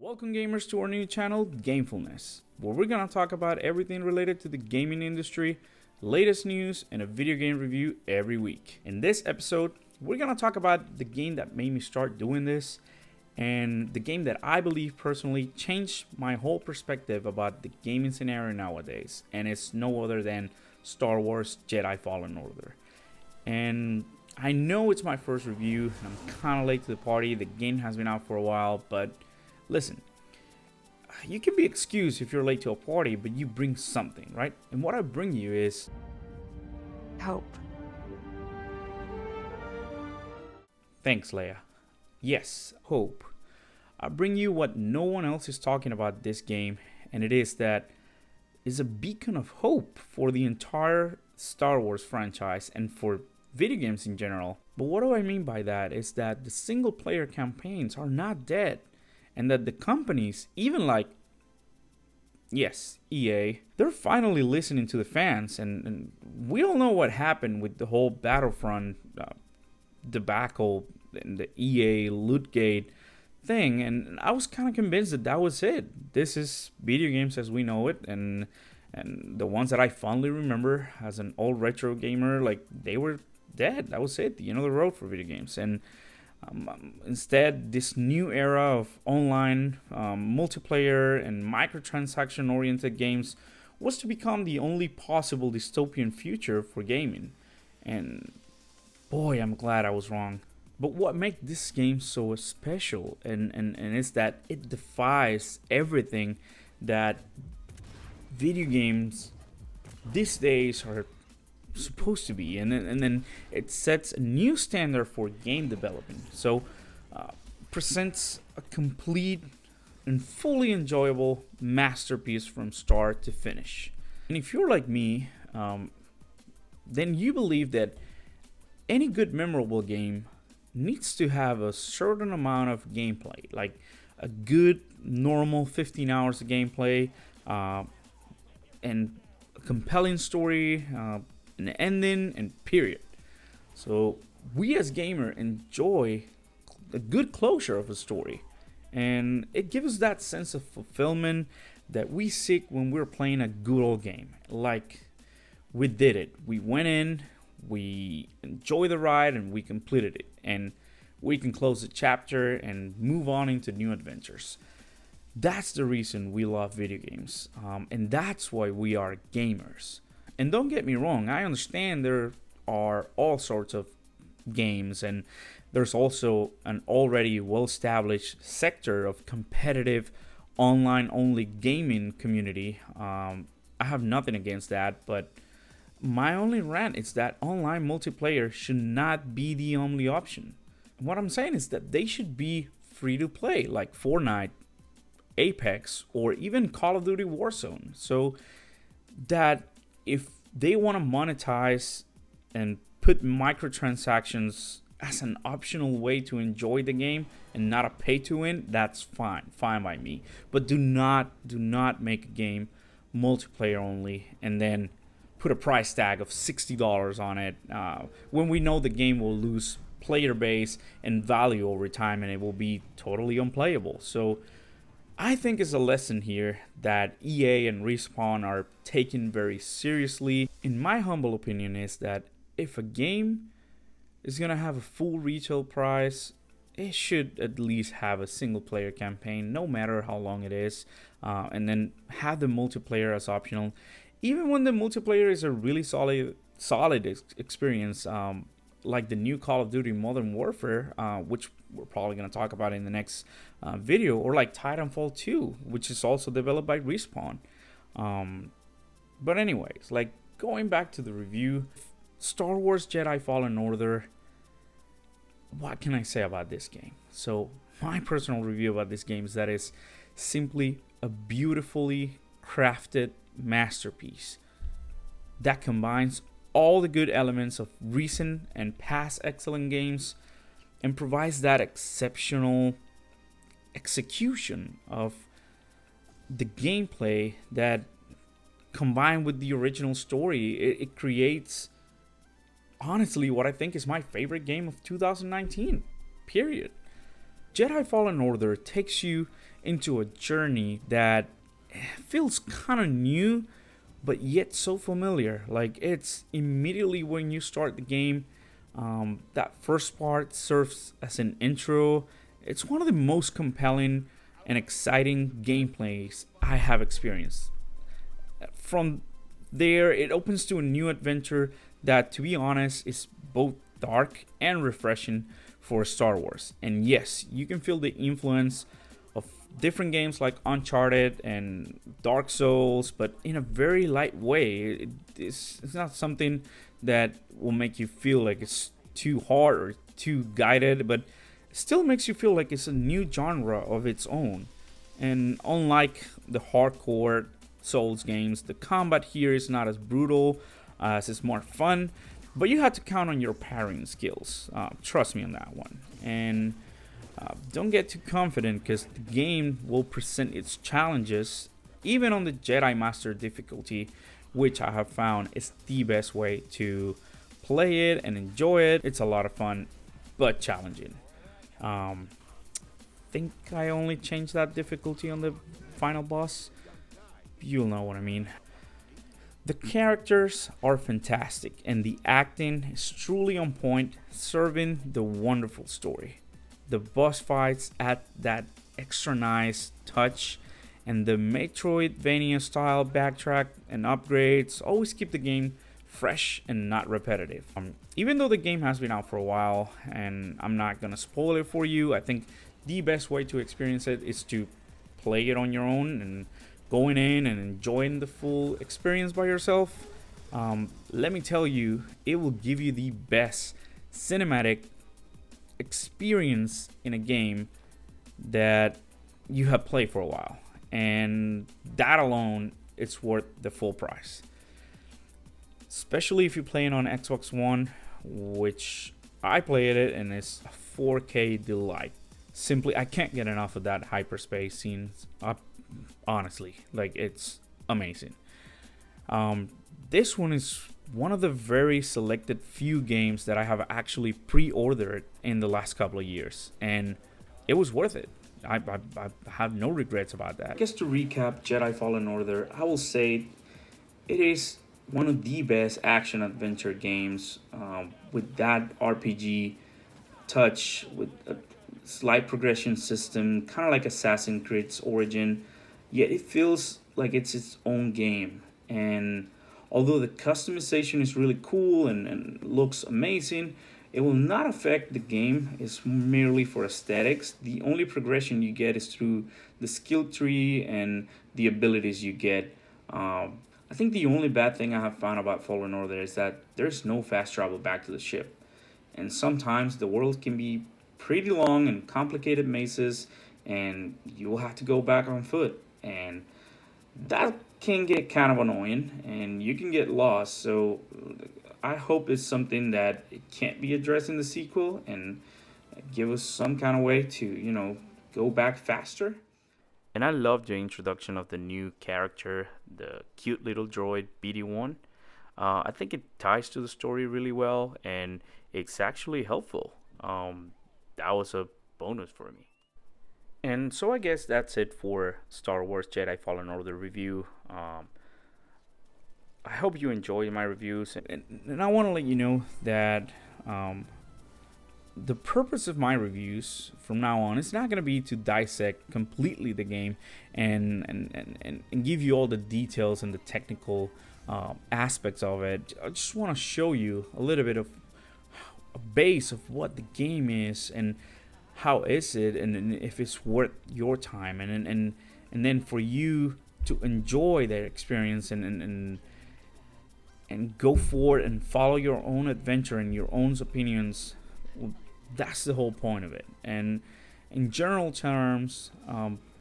Welcome gamers to our new channel, Gamefulness, where we're gonna talk about everything related to the gaming industry, latest news, and a video game review every week. In this episode, we're gonna talk about the game that made me start doing this, and the game that I believe personally changed my whole perspective about the gaming scenario nowadays, and it's no other than Star Wars Jedi Fallen Order. And I know it's my first review, and I'm kinda late to the party. The game has been out for a while, but listen, you can be excused if you're late to a party, but you bring something, right? And what I bring you is hope. Thanks, Leia. Yes, hope. I bring you what no one else is talking about this game, and it is that is a beacon of hope for the entire Star Wars franchise and for video games in general. But what do I mean by that is that the single player campaigns are not dead, and that the companies, even like, yes, EA, they're finally listening to the fans. And we all know what happened with the whole Battlefront debacle and the EA Lootgate thing. And I was kind of convinced that that was it. This is video games as we know it. And the ones that I fondly remember as an old retro gamer, like, they were dead. That was it, the end of the road for video games. And instead, this new era of online multiplayer and microtransaction oriented games was to become the only possible dystopian future for gaming. And boy, I'm glad I was wrong. But what makes this game so special and is that it defies everything that video games these days are supposed to be, and then it sets a new standard for game development. So presents a complete and fully enjoyable masterpiece from start to finish. And if you're like me, then you believe that any good memorable game needs to have a certain amount of gameplay, like a good normal 15 hours of gameplay, and a compelling story, an ending, and period. So we as gamer enjoy a good closure of a story, and it gives us that sense of fulfillment that we seek when we're playing a good old game. Like, we did it. We went in, we enjoyed the ride, and we completed it, and we can close the chapter and move on into new adventures. That's the reason we love video games, and that's why we are gamers. And don't get me wrong, I understand there are all sorts of games, and there's also an already well-established sector of competitive online-only gaming community. I have nothing against that, but my only rant is that online multiplayer should not be the only option. What I'm saying is that they should be free to play, like Fortnite, Apex, or even Call of Duty Warzone, so that if they want to monetize and put microtransactions as an optional way to enjoy the game and not a pay to win, that's fine by me. But do not make a game multiplayer only and then put a price tag of $60 on it when we know the game will lose player base and value over time and it will be totally unplayable. So I think it's a lesson here that EA and Respawn are taken very seriously. In my humble opinion is that if a game is going to have a full retail price, it should at least have a single player campaign, no matter how long it is, and then have the multiplayer as optional. Even when the multiplayer is a really solid experience, like the new Call of Duty Modern Warfare, which we're probably going to talk about in the next video, or like Titanfall 2, which is also developed by Respawn. But anyways, like, going back to the review, Star Wars Jedi Fallen Order, what can I say about this game? So my personal review about this game is that it's simply a beautifully crafted masterpiece that combines all the good elements of recent and past excellent games and provides that exceptional execution of the gameplay that, combined with the original story, it creates honestly what I think is my favorite game of 2019, period. Jedi Fallen Order takes you into a journey that feels kind of new, but yet so familiar. Like, it's immediately when you start the game, that first part serves as an intro. It's one of the most compelling and exciting gameplays I have experienced. From there, it opens to a new adventure that, to be honest, is both dark and refreshing for Star Wars. And yes, you can feel the influence of different games like Uncharted and Dark Souls, but in a very light way. It's not something that will make you feel like it's too hard or too guided, but still makes you feel like it's a new genre of its own. And unlike the hardcore Souls games, the combat here is not as brutal, as it's more fun, but you have to count on your parrying skills. Trust me on that one. And don't get too confident, because the game will present its challenges even on the Jedi Master difficulty, which I have found is the best way to play it and enjoy it. It's a lot of fun, but challenging. Think I only changed that difficulty on the final boss. You'll know what I mean. The characters are fantastic, and the acting is truly on point, serving the wonderful story. The boss fights add that extra nice touch, and the Metroidvania style backtrack and upgrades always keep the game fresh and not repetitive. Even though the game has been out for a while, and I'm not gonna spoil it for you, I think the best way to experience it is to play it on your own and going in and enjoying the full experience by yourself. Let me tell you, it will give you the best cinematic experience in a game that you have played for a while, and that alone, it's worth the full price. Especially if you're playing on Xbox One, which I played it, and it's a 4K delight. Simply, I can't get enough of that hyperspace scenes. Honestly, like, it's amazing. This one is one of the very selected few games that I have actually pre-ordered in the last couple of years, and it was worth it. I have no regrets about that. I guess to recap Jedi Fallen Order, I will say it is one of the best action adventure games, with that RPG touch, with a slight progression system, kind of like Assassin's Creed's Origin, yet it feels like it's its own game. And although the customization is really cool and looks amazing, it will not affect the game. It's merely for aesthetics. The only progression you get is through the skill tree and the abilities you get. I think the only bad thing I have found about Fallen Order is that there's no fast travel back to the ship. And sometimes the world can be pretty long and complicated mazes, and you will have to go back on foot. And that can get kind of annoying, and you can get lost. So I hope it's something that it can't be addressed in the sequel, and give us some kind of way to, go back faster. And I love the introduction of the new character, the cute little droid BD1. I think it ties to the story really well, and it's actually helpful. That was a bonus for me. And so I guess that's it for Star Wars Jedi Fallen Order review. I hope you enjoyed my reviews, and I want to let you know that the purpose of my reviews from now on is not going to be to dissect completely the game and give you all the details and the technical aspects of it. I just want to show you a little bit of a base of what the game is and how is it, and if it's worth your time, and then for you to enjoy that experience and go forward and follow your own adventure and your own opinions. That's the whole point of it. And in general terms,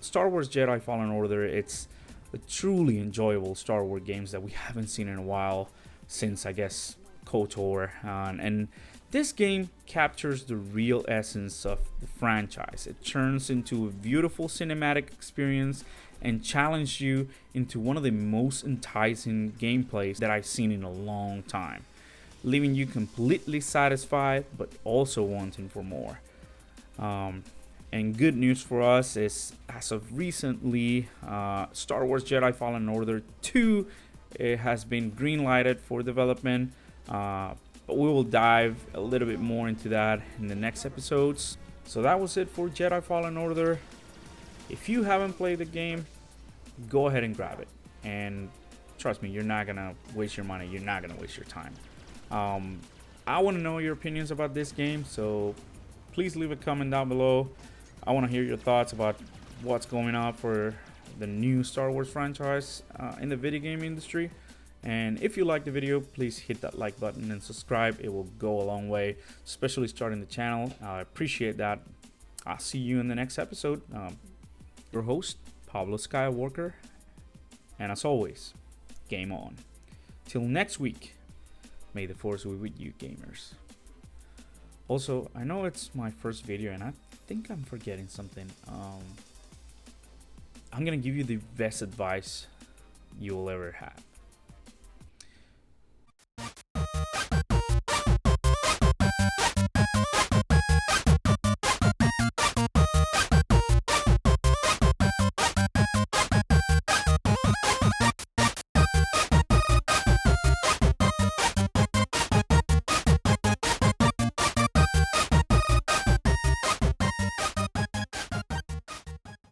Star Wars Jedi Fallen Order, it's a truly enjoyable Star Wars games that we haven't seen in a while, since I guess KOTOR, and this game captures the real essence of the franchise. It turns into a beautiful cinematic experience and challenges you into one of the most enticing gameplays that I've seen in a long time, leaving you completely satisfied but also wanting for more. And good news for us is, as of recently, Star Wars Jedi Fallen Order 2 it has been green-lighted for development. But we will dive a little bit more into that in the next episodes. So that was it for Jedi Fallen Order. If you haven't played the game, go ahead and grab it. And trust me, you're not gonna waste your money. You're not gonna waste your time. I want to know your opinions about this game, so please leave a comment down below. I want to hear your thoughts about what's going on for the new Star Wars franchise in the video game industry. And if you like the video, please hit that like button and subscribe. It will go a long way, especially starting the channel. I appreciate that. I'll see you in the next episode. Your host, Pablo Skywalker. And as always, game on. Till next week, may the force be with you, gamers. Also, I know it's my first video and I think I'm forgetting something. I'm gonna give you the best advice you will ever have.